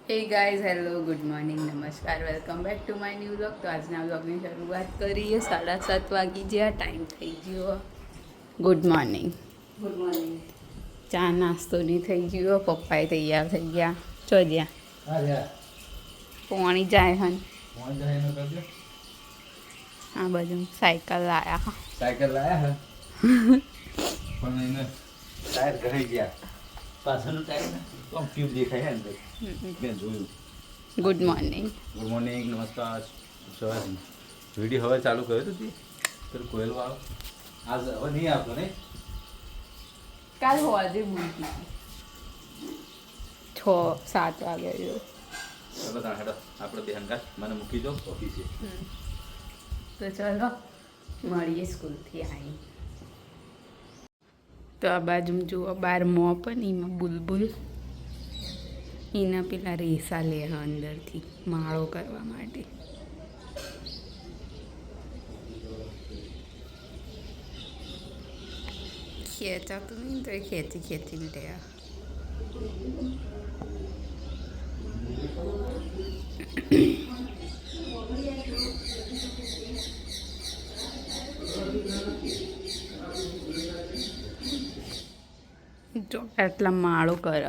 હે guys, hello, good morning, નમસ્કાર, welcome back to my new vlog. તો આજના વ્લોગની શરૂઆત કરીએ. 7:30 વાગી જ્યાં ટાઈમ થઈ ગયો. Good morning. Good morning. ચા નાસ્તો નહીં થઈ ગયો. પપ્પાએ તૈયાર થઈ ગયા. ચો જ્યાં પોણી જાય હન આ બાજુ સાયકલ લાયા. સાયકલ લાયા હે પણ એને ટાયર ઘરે ગયા. પાછળનું ટાયર ને તો ટ્યુબ દેખાય છે અંદર. મેં જોયું. Good morning. ગુડ મોર્નિંગ, નમસ્કાર. સવારથી વિડીયો હવે ચાલુ કર્યો હતી પેલું કોયલ વાળો. આજ હવે નહીં આવતો ને. કાલ હોવાજે બોલતી 6-7 વાગે આવ્યો. ચલો તાણ હેડો આપણે બે હંગાત મને મૂકી દો ઓફિસે. તો ચલો મળીએ સ્કૂલથી આવી. તો આ બાજુ જુઓ બાર મોં પણ એમાં બુલબુલ એના પેલા રેસા લે અંદરથી માળો કરવા માટે. ખેંચાતું નહીં તો એ ખેંચી ખેંચીને લે. જો આટલા માળો કર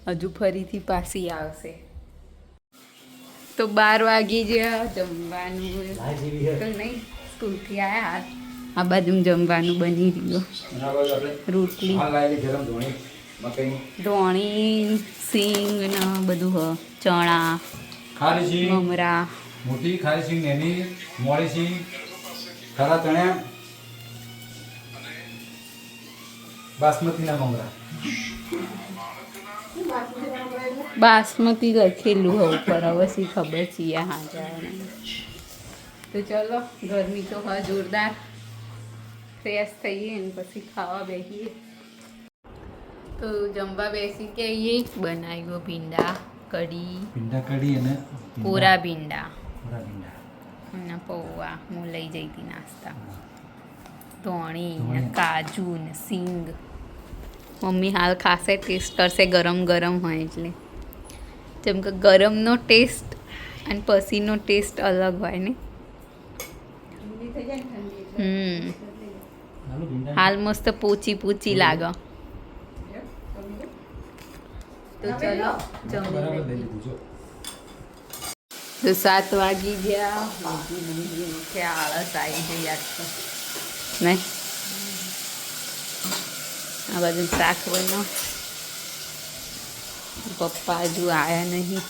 હજુ ફરીથી પાછી આવશે. તો 12 વાગી ગયા. જમવાનું તો નહીં સ્કૂલથી આવ્યા. આ બાજુ જમવાનું બની રહ્યું. રોટલી, ધોણી, સિંગ ને બધું હ, ચણા, ખારી સિંગ મમરા, મોટી ખારી સિંગ, નેની મોળી સિંગ, ખારા ચણા, બાસમતીના મમરા. બાસમતી લખેલું હોય ઉપર. હવે શી ખબર છીએ હાજર. તો ચલો, ગરમી તો હા જોરદાર. ફ્રેશ થઈએ ને પછી ખાવા બેસીએ. તો જમવા બેસી કે બનાવ્યો ભીંડા કઢી, અને પૂરા ભીંડા અને પૌવા. હું લઈ જઈ હતી નાસ્તા. ધોણી ને કાજુ ને સિંગ. મમ્મી હાલ ખાસે ટેસ્ટ કરશે. ગરમ ગરમ હોય એટલે. જેમ કે ગરમનો ટેસ્ટ અને પછીનો ટેસ્ટ અલગ હોય ને. હાલ મસ્ત પોચી પોચી લાગે. તો ચલો જમી. તો 7 વાગી ગયા. કે આળસ આવી ગઈ આજ તો નહીં. આ બાજુ શાક બનો. પપ્પા હજુ આવ્યા નહીં.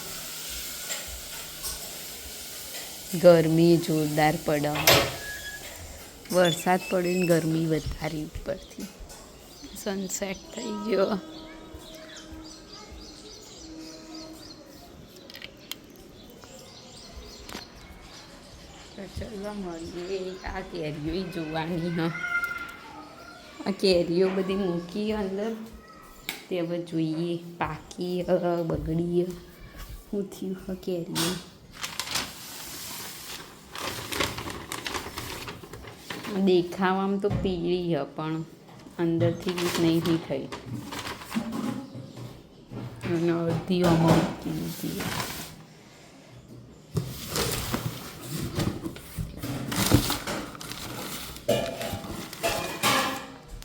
ગરમી જોરદાર પડે. વરસાદ પડ્યો ને ગરમી વધારી ઉપરથી. સનસેટ થઈ ગયો. ચલો મળીએ. આ કેરીઓ જોવાની હ. આ કેરીઓ બધી મૂકી અંદર. તે હવે જોઈએ પાકી બગડી શું થયું હ કેરીઓ. દેખાવામાં તો પીળી હ પણ અંદરથી નહીં થઈ. અને અડધી મૂકી દીધી.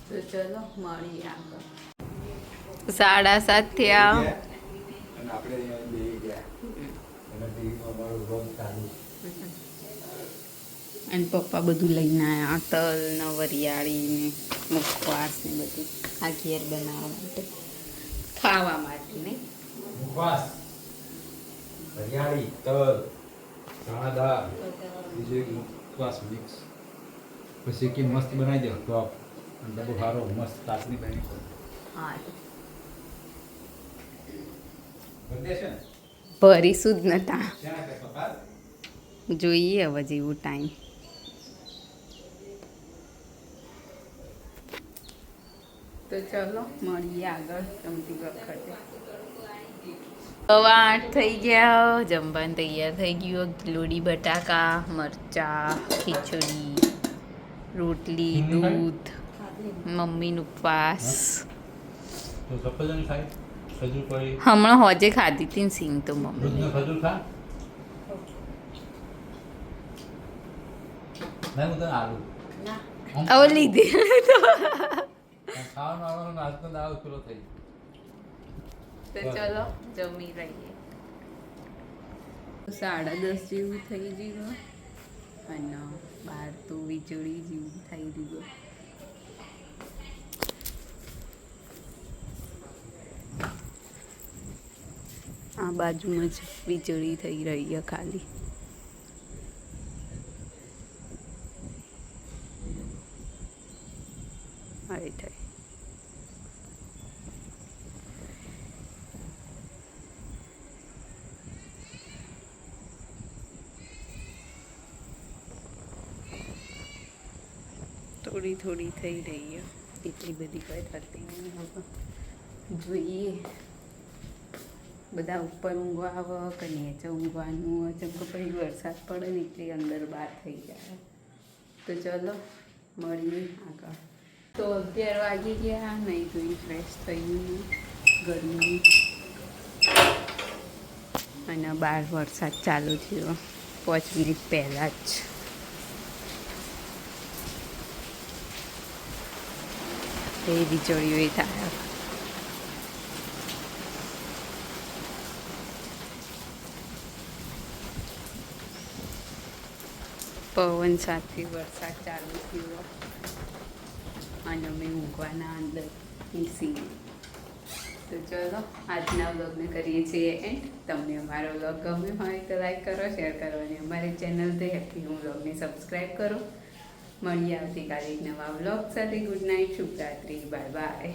તો ચલો મળીએ આગળ. 7:30 થયા. અને પપ્પા બધું લઈને આવ્યા. તલ ને વરિયાળી ને મુખવાસ ને બધું. આ ઘેર બનાવવા માટે, ખાવા માટે ને. મુખવાસ, વરિયાળી, તલ, ચણા દાળ, બીજું એક મુખવાસ મિક્સ. પછી કે મસ્ત બનાવી દો ટોપ. અને ડબ્બો સારો મસ્ત તાસની બની. હા, બધે છે ને ભરીશું જ નતા. જોઈએ હવે જેવું ટાઈમ. તો ચલો મળીએ આગળ જમતી વખતે. 8:15 થઈ ગયા. જમવાનું તૈયાર થઈ ગયું. લોડી બટાકા, મરચાં, ખીચડી, રોટલી, દૂધ, મમ્મીનો ઉપવાસ. તો સફરજન ખાય. ખજૂર પડી હમણાં હોજે ખાધી હતી ને સિંગ તો મમ્મી દૂધને ખજૂર ખા નહીં હું તને આલુ હવે લીધી ખાવાનું આવવાનો નાસ્તો દાવ પૂરો થઈ તો ચલો જમી રહીએ 10:30 જેવું થઈ ગયું અને બહાર તો વીજળી જેવું થઈ ગયું આ બાજુમાં જ વીજળી થઈ રહી છે ખાલી આવી થઈ થોડી થોડી થઈ રહી છે એટલી બધી કોઈ થતી નહીં હવે જોઈએ બધા ઉપર ઊંઘવા આવે કે નીચે ઊંઘવાનું હોય જેમ કે પછી વરસાદ પડે ને એટલી અંદર બહાર થઈ જાય તો ચલો મળીએ આગળ તો 11 વાગી ગયા નહીં ધોઈ ફ્રેશ થયું ગરમી અને બહાર વરસાદ ચાલુ થયો 5 મિનિટ પહેલાં જ એ વીજળીઓ એ થાય પવન સાથે વરસાદ ચાલુ થયો અને અમે ઊંઘવાના અંદર એસી તો ચલો આજના વ્લોગને કરીએ છીએ એન્ડ તમને અમારો વ્લોગ ગમ્યો હોય તો લાઈક કરો શેર કરો અને અમારી ચેનલ તે હેપી હોમ વ્લોગને સબસ્ક્રાઈબ કરો મળીએ આવતીકાલે એક નવા વ્લોગ સાથે ગુડ નાઇટ શુભરાત્રી બાય બાય